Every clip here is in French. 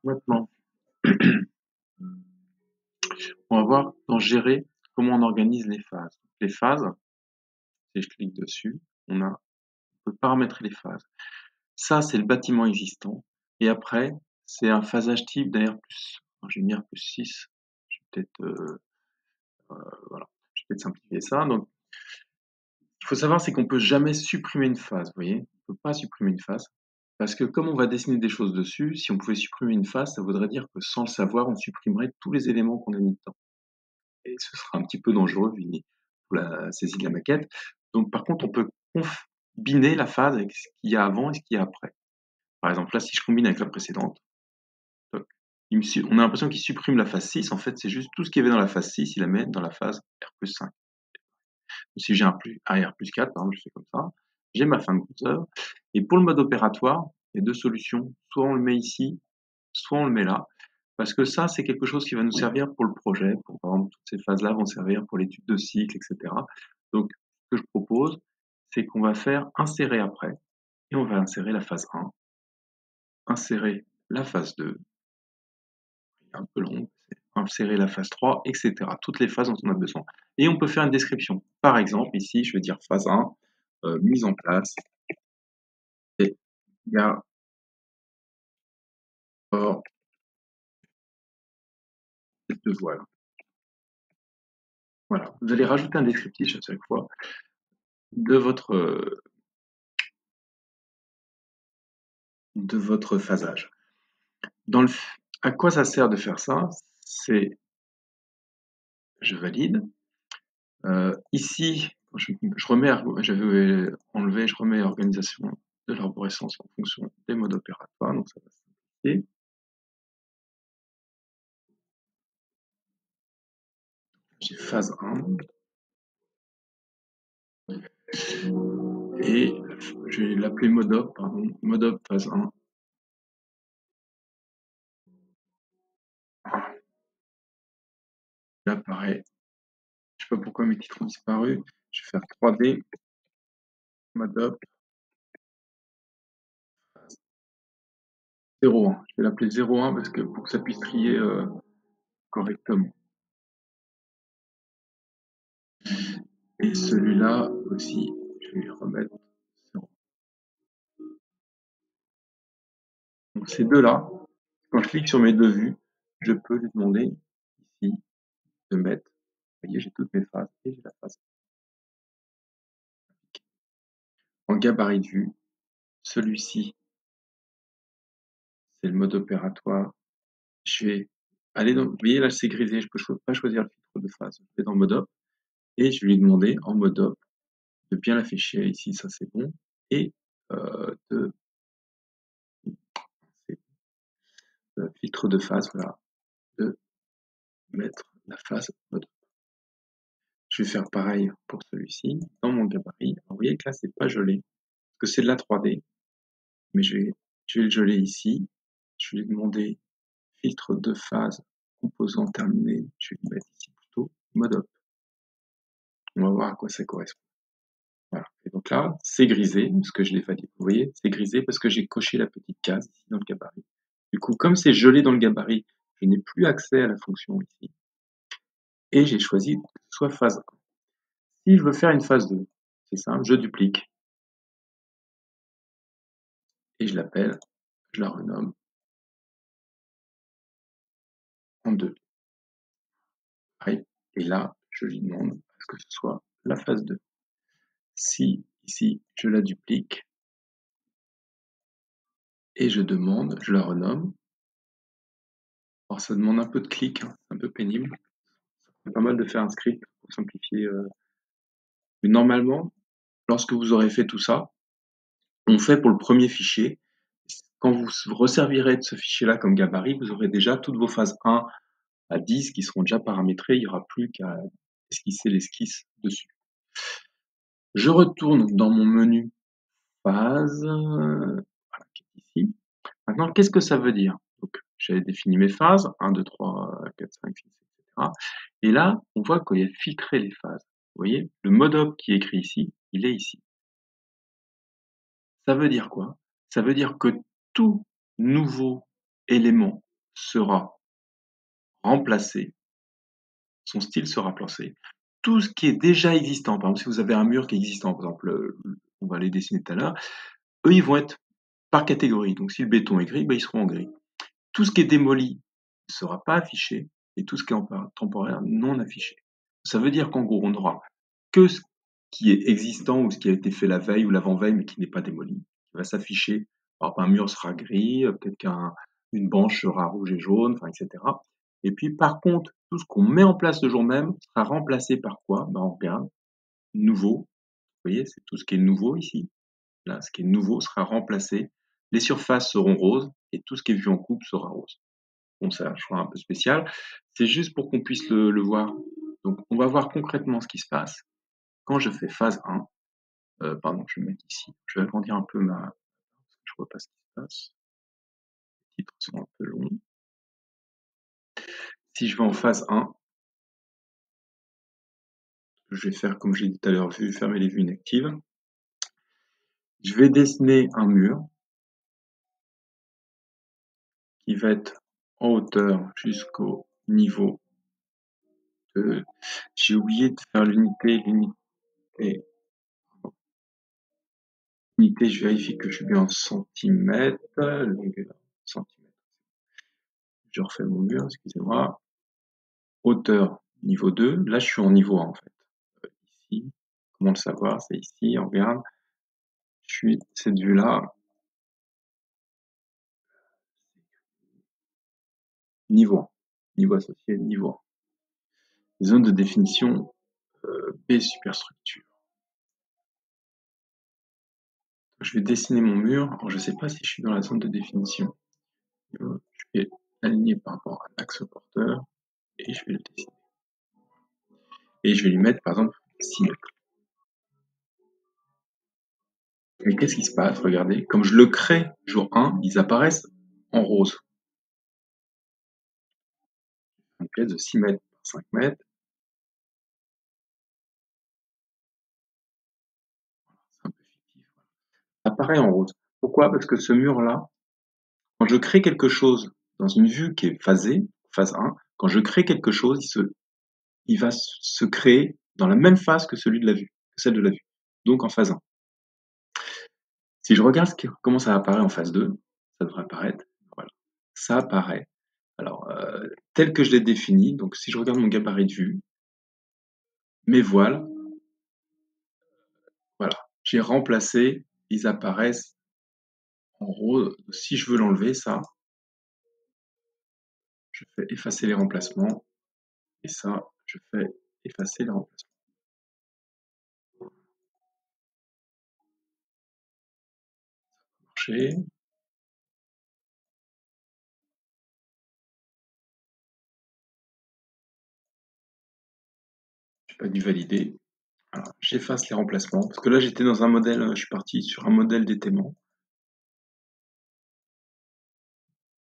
Maintenant, on va voir dans gérer comment on organise les phases. Les phases, si je clique dessus, on peut paramétrer les phases. Ça, c'est le bâtiment existant. Et après, c'est un phasage type d'AR+. Je vais dire +6. Je vais peut-être voilà, je vais peut-être simplifier ça. Donc, il faut savoir, c'est qu'on peut jamais supprimer une phase, vous voyez? On peut pas supprimer une phase. Parce que comme on va dessiner des choses dessus, si on pouvait supprimer une phase, ça voudrait dire que sans le savoir, on supprimerait tous les éléments qu'on a mis dedans. Et ce sera un petit peu dangereux vu pour la saisie de la maquette. Donc par contre, on peut combiner la phase avec ce qu'il y a avant et ce qu'il y a après. Par exemple, là, si je combine avec la précédente, on a l'impression qu'il supprime la phase 6. En fait, c'est juste tout ce qu'il y avait dans la phase 6, il la met dans la phase R+5. Si j'ai un R+4, par exemple, je fais comme ça, j'ai ma fin de compteur. Et pour le mode opératoire, il y a deux solutions. Soit on le met ici, soit on le met là. Parce que ça, c'est quelque chose qui va nous servir pour le projet. Par exemple, toutes ces phases-là vont servir pour l'étude de cycle, etc. Donc, ce que je propose, c'est qu'on va faire insérer après. Et on va insérer la phase 1, insérer la phase 2, un peu long, insérer la phase 3, etc. Toutes les phases dont on a besoin. Et on peut faire une description. Par exemple, ici, je vais dire phase 1, mise en place. Et il y a de voile. Voilà. Vous allez rajouter un descriptif à chaque fois de votre phasage. À quoi ça sert de faire ça? C'est, je valide. Ici, j'avais enlevé, je remets organisation de l'arborescence en fonction des modes opératoires, donc ça va simplifier. J'ai phase 1. Et je vais l'appeler modop, pardon, modop phase 1. Là, pareil. Je sais pas pourquoi mes titres ont disparu. Je vais faire 3D, modop, 0,1. Je vais l'appeler 0,1 parce que pour que ça puisse trier correctement. Et celui-là aussi, je vais lui remettre 0. Donc ces deux-là, quand je clique sur mes deux vues, je peux lui demander ici de mettre, vous voyez, j'ai toutes mes phases et j'ai la phase. En gabarit de vue, celui-ci, c'est le mode opératoire. Je vais aller dans, vous voyez là c'est grisé, je peux pas choisir le filtre de phase. Je vais dans mode op et je vais lui demander en mode op de bien l'afficher ici, ça c'est bon, et de filtre de phase, voilà, de mettre la phase mode op. Je vais faire pareil pour celui-ci dans mon gabarit. Alors, vous voyez que là c'est pas gelé, parce que c'est de la 3D, mais je vais le geler ici. Je vais lui demander filtre de phase, composant terminé, je vais le mettre ici plutôt, mode op. On va voir à quoi ça correspond. Voilà. Et donc là, c'est grisé, parce que je l'ai validé. Vous voyez, c'est grisé parce que j'ai coché la petite case ici dans le gabarit. Du coup, comme c'est gelé dans le gabarit, je n'ai plus accès à la fonction ici. Et j'ai choisi soit phase 1. Si je veux faire une phase 2, c'est simple, je duplique. Et je l'appelle, je la renomme en 2. Et là, je lui demande à ce que ce soit la phase 2. Si ici, je la duplique, et je demande, je la renomme. Alors ça demande un peu de clic, hein, c'est un peu pénible. C'est pas mal de faire un script pour simplifier. Mais normalement, lorsque vous aurez fait tout ça, on fait pour le premier fichier. Quand vous resservirez de ce fichier-là comme gabarit, vous aurez déjà toutes vos phases 1 à 10 qui seront déjà paramétrées. Il n'y aura plus qu'à esquisser l'esquisse dessus. Je retourne dans mon menu phase, voilà, qui est ici. Maintenant, qu'est-ce que ça veut dire? Donc, j'avais défini mes phases, 1, 2, 3, 4, 5, 6, etc. Et là, on voit qu'il y a filtré les phases. Vous voyez, le mode op qui est écrit ici, il est ici. Ça veut dire quoi? Ça veut dire que tout nouveau élément sera remplacé, son style sera placé. Tout ce qui est déjà existant, par exemple, si vous avez un mur qui est existant, par exemple, on va les dessiner tout à l'heure, eux, ils vont être par catégorie. Donc, si le béton est gris, ben, ils seront en gris. Tout ce qui est démoli ne sera pas affiché et tout ce qui est temporaire non affiché. Ça veut dire qu'en gros, on n'aura que ce qui est existant ou ce qui a été fait la veille ou l'avant-veille mais qui n'est pas démoli, qui va s'afficher. Alors, un mur sera gris, peut-être qu'une branche sera rouge et jaune, enfin, etc. Et puis, par contre, tout ce qu'on met en place le jour même sera remplacé par quoi? Ben, on regarde, nouveau. Vous voyez, c'est tout ce qui est nouveau ici. Là, ce qui est nouveau sera remplacé. Les surfaces seront roses et tout ce qui est vu en coupe sera rose. Bon, c'est un choix un peu spécial. C'est juste pour qu'on puisse le voir. Donc, on va voir concrètement ce qui se passe quand je fais phase 1. Pardon, je vais mettre ici. Je vais agrandir un peu ma... Je vois pas ce qui se passe. Les titres sont un peu longs. Si je vais en phase 1, je vais faire comme j'ai dit tout à l'heure, fermer les vues inactives. Je vais dessiner un mur qui va être en hauteur jusqu'au niveau de... J'ai oublié de faire l'unité. Unité, je vérifie que je suis bien en centimètres. Longueur, centimètres. Je refais mon mur, excusez-moi. Hauteur, niveau 2. Là, je suis en niveau 1, en fait. Ici, comment le savoir? C'est ici, on regarde. Je suis cette vue-là. Niveau 1. Niveau associé, niveau 1. Zone de définition B superstructure. Je vais dessiner mon mur. Alors, je ne sais pas si je suis dans la zone de définition. Je vais aligner par rapport à l'axe porteur et je vais le dessiner. Et je vais lui mettre, par exemple, 6 mètres. Mais qu'est-ce qui se passe? Regardez, comme je le crée jour 1, ils apparaissent en rose. Une pièce de 6 mètres par 5 mètres. C'est un peu fictif. Ça apparaît en rose. Pourquoi? Parce que ce mur-là, quand je crée quelque chose dans une vue qui est phasée, phase 1, quand je crée quelque chose, il va se créer dans la même phase que celle de la vue. Donc en phase 1. Si je regarde comment ça apparaît en phase 2, ça devrait apparaître. Voilà. Ça apparaît. Alors, tel que je l'ai défini, donc si je regarde mon gabarit de vue, mes voiles, voilà, j'ai remplacé, ils apparaissent en rose. Si je veux l'enlever, ça, je fais effacer les remplacements. Et ça, je fais effacer les remplacements. Marcher. Je n'ai pas dû valider. Alors, j'efface les remplacements. Parce que là, j'étais dans un modèle, je suis parti sur un modèle d'étaiement.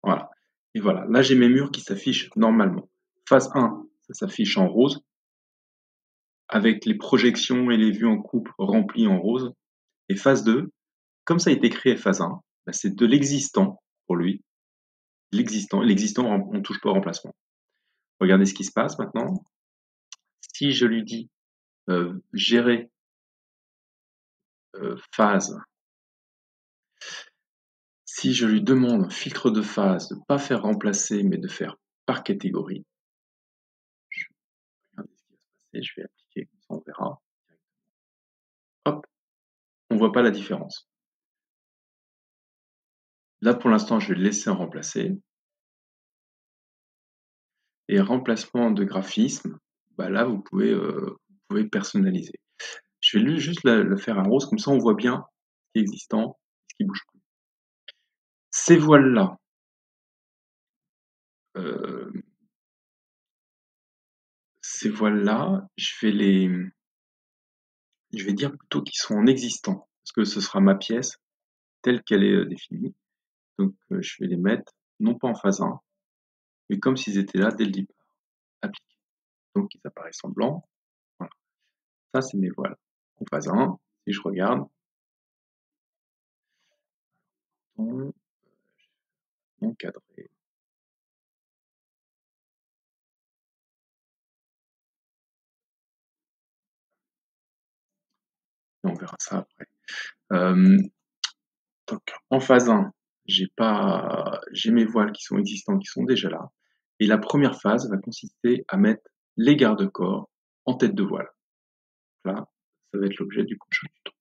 Voilà. Et voilà, là, j'ai mes murs qui s'affichent normalement. Phase 1, ça s'affiche en rose, avec les projections et les vues en coupe remplies en rose. Et phase 2, comme ça a été créé phase 1, bah, c'est de l'existant pour lui. L'existant, on ne touche pas au remplacement. Regardez ce qui se passe maintenant. Si je lui dis gérer phase, si je lui demande filtre de phase, de ne pas faire remplacer, mais de faire par catégorie, regardez ce qui va se passer, je vais appliquer, comme ça on verra. Hop, on ne voit pas la différence. Là, pour l'instant, je vais le laisser en remplacer. Et remplacement de graphisme, bah là, vous pouvez personnaliser. Je vais juste le faire en rose, comme ça on voit bien ce qui est existant, ce qui bouge plus. Ces voiles-là, euh, je vais dire plutôt qu'ils sont en existant, parce que ce sera ma pièce telle qu'elle est définie. Donc je vais les mettre, non pas en phase 1, mais comme s'ils étaient là dès le départ. Appliquer. Donc ils apparaissent en blanc. Voilà. Ça, c'est mes voiles. En phase 1, si je regarde, encadré. on verra ça après. Euh, donc, en phase 1, j'ai mes voiles qui sont existants, qui sont déjà là. Et la première phase va consister à mettre les garde-corps en tête de voile. Là, ça va être l'objet du prochain tuto.